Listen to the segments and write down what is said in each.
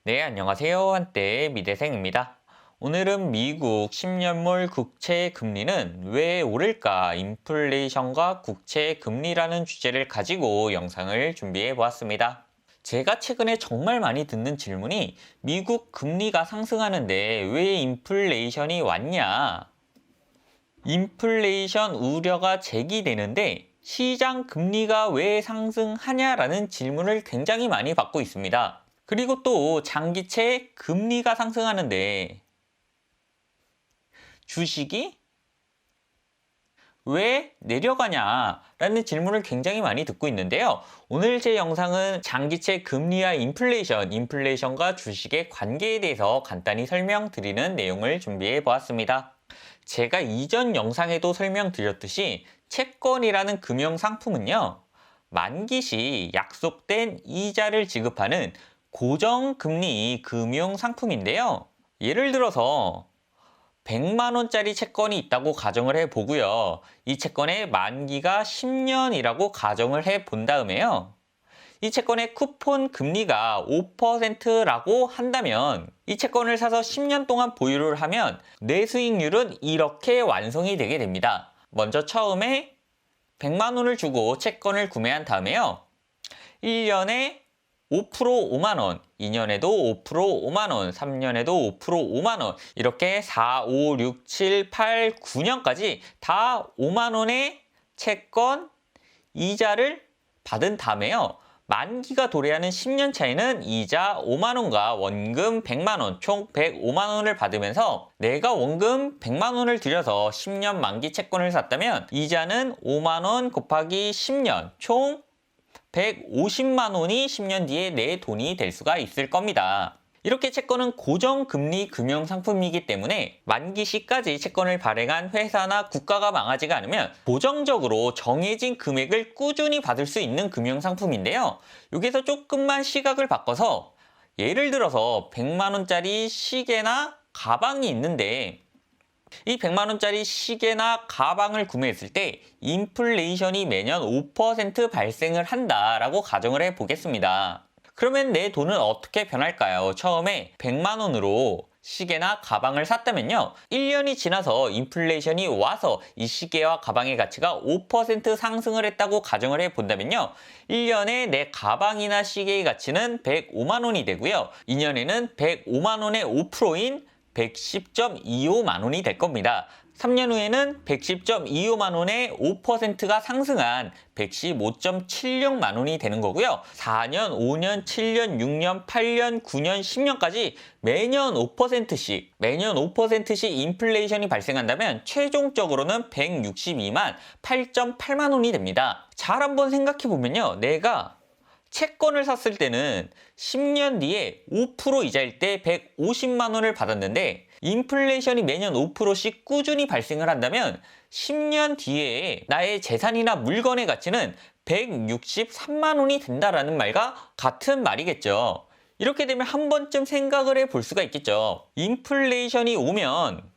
네, 안녕하세요. 한때 미대생입니다. 오늘은 미국 10년물 국채 금리는 왜 오를까? 인플레이션과 국채 금리라는 주제를 가지고 영상을 준비해 보았습니다. 제가 최근에 정말 많이 듣는 질문이 미국 금리가 상승하는데 왜 인플레이션이 왔냐? 인플레이션 우려가 제기되는데 시장 금리가 왜 상승하냐라는 질문을 굉장히 많이 받고 있습니다. 그리고 또 장기채 금리가 상승하는데 주식이 왜 내려가냐라는 질문을 굉장히 많이 듣고 있는데요. 오늘 제 영상은 장기채 금리와 인플레이션과 주식의 관계에 대해서 간단히 설명드리는 내용을 준비해 보았습니다. 제가 이전 영상에도 설명드렸듯이 채권이라는 금융상품은요, 만기 시 약속된 이자를 지급하는 고정금리 금융상품인데요. 예를 들어서 100만 원짜리 채권이 있다고 가정을 해보고요. 이 채권의 만기가 10년이라고 가정을 해본 다음에요. 이 채권의 쿠폰 금리가 5%라고 한다면 이 채권을 사서 10년 동안 보유를 하면 내 수익률은 이렇게 완성이 되게 됩니다. 먼저 처음에 100만 원을 주고 채권을 구매한 다음에요. 1년에 5% 5만 원, 2년에도 5% 5만 원, 3년에도 5% 5만 원, 이렇게 4, 5, 6, 7, 8, 9년까지 다 5만 원의 채권 이자를 받은 다음에요. 만기가 도래하는 10년 차에는 이자 5만 원과 원금 100만 원, 총 105만 원을 받으면서 내가 원금 100만 원을 들여서 10년 만기 채권을 샀다면 이자는 5만 원 곱하기 10년, 총 150만 원이 10년 뒤에 내 돈이 될 수가 있을 겁니다. 이렇게 채권은 고정금리 금융상품이기 때문에 만기 시까지 채권을 발행한 회사나 국가가 망하지가 않으면 고정적으로 정해진 금액을 꾸준히 받을 수 있는 금융상품인데요. 여기서 조금만 시각을 바꿔서 예를 들어서 100만 원짜리 시계나 가방이 있는데 이 100만 원짜리 시계나 가방을 구매했을 때 인플레이션이 매년 5% 발생을 한다라고 가정을 해 보겠습니다. 그러면 내 돈은 어떻게 변할까요? 처음에 100만 원으로 시계나 가방을 샀다면요. 1년이 지나서 인플레이션이 와서 이 시계와 가방의 가치가 5% 상승을 했다고 가정을 해 본다면요. 1년에 내 가방이나 시계의 가치는 105만 원이 되고요. 2년에는 105만 원의 5%인 110.25만 원이 될 겁니다. 3년 후에는 110.25만 원의 5%가 상승한 115.76만 원이 되는 거고요. 4년, 5년, 7년, 6년, 8년, 9년, 10년까지 매년 5%씩 인플레이션이 발생한다면 최종적으로는 162만 8.8만 원이 됩니다. 잘 한번 생각해 보면요. 내가 채권을 샀을 때는 10년 뒤에 5% 이자일 때 150만 원을 받았는데 인플레이션이 매년 5%씩 꾸준히 발생을 한다면 10년 뒤에 나의 재산이나 물건의 가치는 163만 원이 된다라는 말과 같은 말이겠죠. 이렇게 되면 한 번쯤 생각을 해볼 수가 있겠죠. 인플레이션이 오면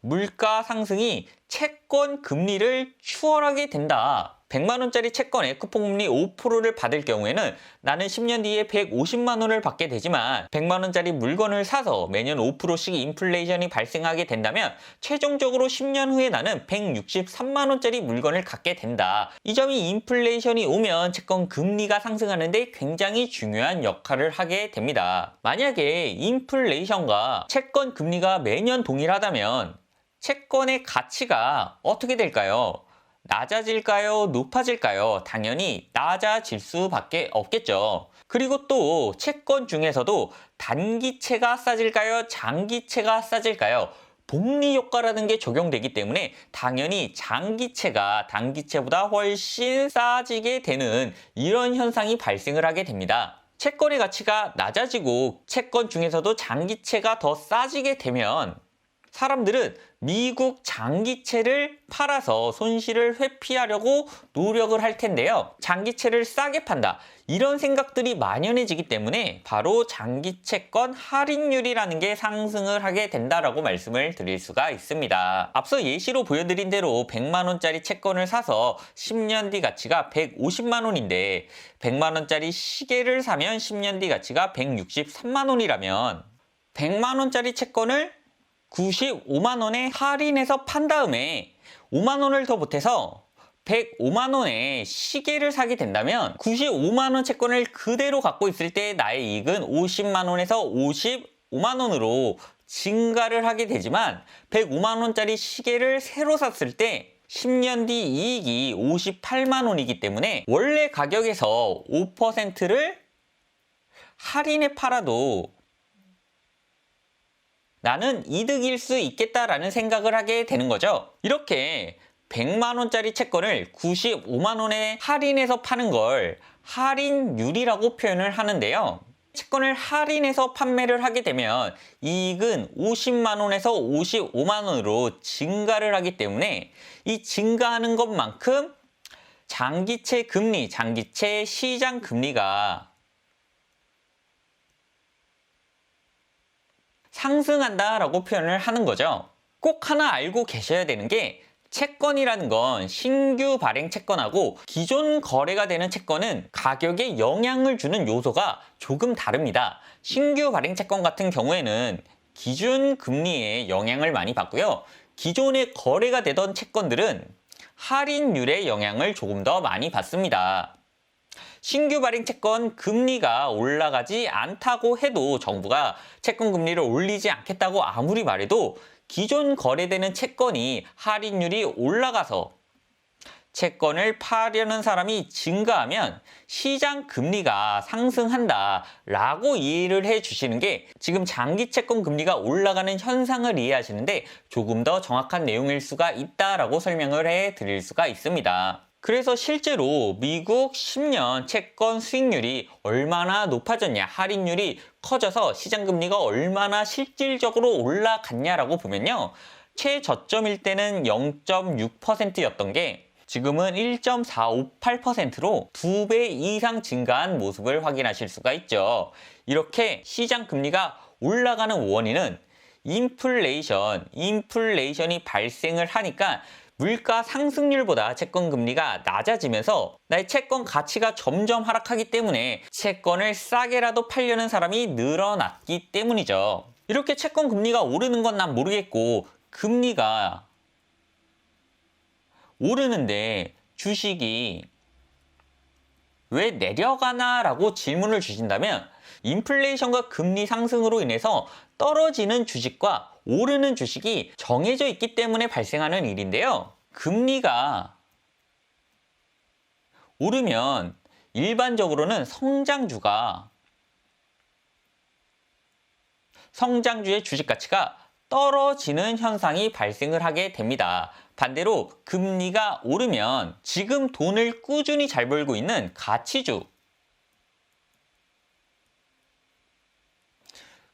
물가 상승이 채권 금리를 추월하게 된다. 100만 원짜리 채권에 쿠폰금리 5%를 받을 경우에는 나는 10년 뒤에 150만 원을 받게 되지만 100만 원짜리 물건을 사서 매년 5%씩 인플레이션이 발생하게 된다면 최종적으로 10년 후에 나는 163만 원짜리 물건을 갖게 된다. 이 점이 인플레이션이 오면 채권 금리가 상승하는데 굉장히 중요한 역할을 하게 됩니다. 만약에 인플레이션과 채권 금리가 매년 동일하다면 채권의 가치가 어떻게 될까요? 낮아질까요? 높아질까요? 당연히 낮아질 수밖에 없겠죠. 그리고 또 채권 중에서도 단기채가 싸질까요? 장기채가 싸질까요? 복리 효과라는 게 적용되기 때문에 당연히 장기채가 단기채보다 훨씬 싸지게 되는 이런 현상이 발생을 하게 됩니다. 채권의 가치가 낮아지고 채권 중에서도 장기채가 더 싸지게 되면 사람들은 미국 장기채를 팔아서 손실을 회피하려고 노력을 할 텐데요. 장기채를 싸게 판다. 이런 생각들이 만연해지기 때문에 바로 장기채권 할인율이라는 게 상승을 하게 된다라고 말씀을 드릴 수가 있습니다. 앞서 예시로 보여드린 대로 100만 원짜리 채권을 사서 10년 뒤 가치가 150만 원인데 100만 원짜리 시계를 사면 10년 뒤 가치가 163만 원이라면 100만 원짜리 채권을 95만 원에 할인해서 판 다음에 5만 원을 더 보태서 105만 원에 시계를 사게 된다면 95만 원 채권을 그대로 갖고 있을 때 나의 이익은 50만 원에서 55만 원으로 증가를 하게 되지만 105만 원짜리 시계를 새로 샀을 때 10년 뒤 이익이 58만 원이기 때문에 원래 가격에서 5%를 할인해 팔아도 나는 이득일 수 있겠다라는 생각을 하게 되는 거죠. 이렇게 100만 원짜리 채권을 95만 원에 할인해서 파는 걸 할인율이라고 표현을 하는데요. 채권을 할인해서 판매를 하게 되면 이익은 50만 원에서 55만 원으로 증가를 하기 때문에 이 증가하는 것만큼 장기채 금리, 장기채 시장 금리가 상승한다라고 표현을 하는 거죠. 꼭 하나 알고 계셔야 되는 게 채권이라는 건 신규 발행 채권하고 기존 거래가 되는 채권은 가격에 영향을 주는 요소가 조금 다릅니다. 신규 발행 채권 같은 경우에는 기준 금리에 영향을 많이 받고요. 기존에 거래가 되던 채권들은 할인율의 영향을 조금 더 많이 받습니다. 신규 발행 채권 금리가 올라가지 않다고 해도 정부가 채권 금리를 올리지 않겠다고 아무리 말해도 기존 거래되는 채권이 할인율이 올라가서 채권을 파려는 사람이 증가하면 시장 금리가 상승한다 라고 이해를 해 주시는 게 지금 장기 채권 금리가 올라가는 현상을 이해하시는데 조금 더 정확한 내용일 수가 있다라고 설명을 해 드릴 수가 있습니다. 그래서 실제로 미국 10년 채권 수익률이 얼마나 높아졌냐, 할인율이 커져서 시장금리가 얼마나 실질적으로 올라갔냐라고 보면요. 최저점일 때는 0.6%였던 게 지금은 1.458%로 2배 이상 증가한 모습을 확인하실 수가 있죠. 이렇게 시장금리가 올라가는 원인은 인플레이션이 발생을 하니까 물가 상승률보다 채권 금리가 낮아지면서 나의 채권 가치가 점점 하락하기 때문에 채권을 싸게라도 팔려는 사람이 늘어났기 때문이죠. 이렇게 채권 금리가 오르는 건 난 모르겠고 금리가 오르는데 주식이 왜 내려가나 라고 질문을 주신다면 인플레이션과 금리 상승으로 인해서 떨어지는 주식과 오르는 주식이 정해져 있기 때문에 발생하는 일인데요. 금리가 오르면 일반적으로는 성장주의 주식 가치가 떨어지는 현상이 발생을 하게 됩니다. 반대로 금리가 오르면 지금 돈을 꾸준히 잘 벌고 있는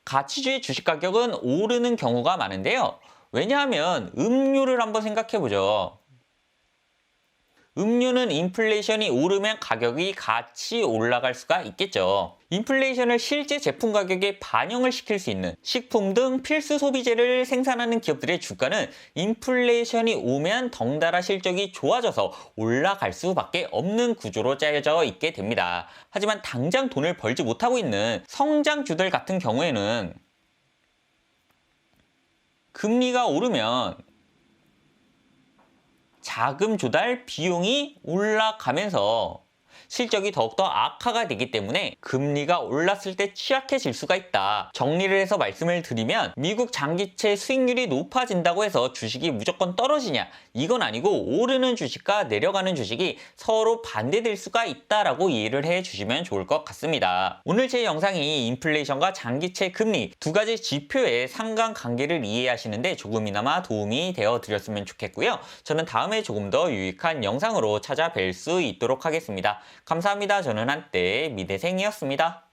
가치주의 주식 가격은 오르는 경우가 많은데요. 왜냐하면 음료를 한번 생각해 보죠. 음료는 인플레이션이 오르면 가격이 같이 올라갈 수가 있겠죠. 인플레이션을 실제 제품 가격에 반영을 시킬 수 있는 식품 등 필수 소비재를 생산하는 기업들의 주가는 인플레이션이 오면 덩달아 실적이 좋아져서 올라갈 수밖에 없는 구조로 짜여져 있게 됩니다. 하지만 당장 돈을 벌지 못하고 있는 성장주들 같은 경우에는 금리가 오르면 자금 조달 비용이 올라가면서 실적이 더욱더 악화가 되기 때문에 금리가 올랐을 때 취약해질 수가 있다. 정리를 해서 말씀을 드리면 미국 장기채 수익률이 높아진다고 해서 주식이 무조건 떨어지냐? 이건 아니고 오르는 주식과 내려가는 주식이 서로 반대될 수가 있다라고 이해를 해 주시면 좋을 것 같습니다. 오늘 제 영상이 인플레이션과 장기채 금리 두 가지 지표의 상관관계를 이해하시는데 조금이나마 도움이 되어 드렸으면 좋겠고요. 저는 다음에 조금 더 유익한 영상으로 찾아뵐 수 있도록 하겠습니다. 감사합니다. 저는 한때 미대생이었습니다.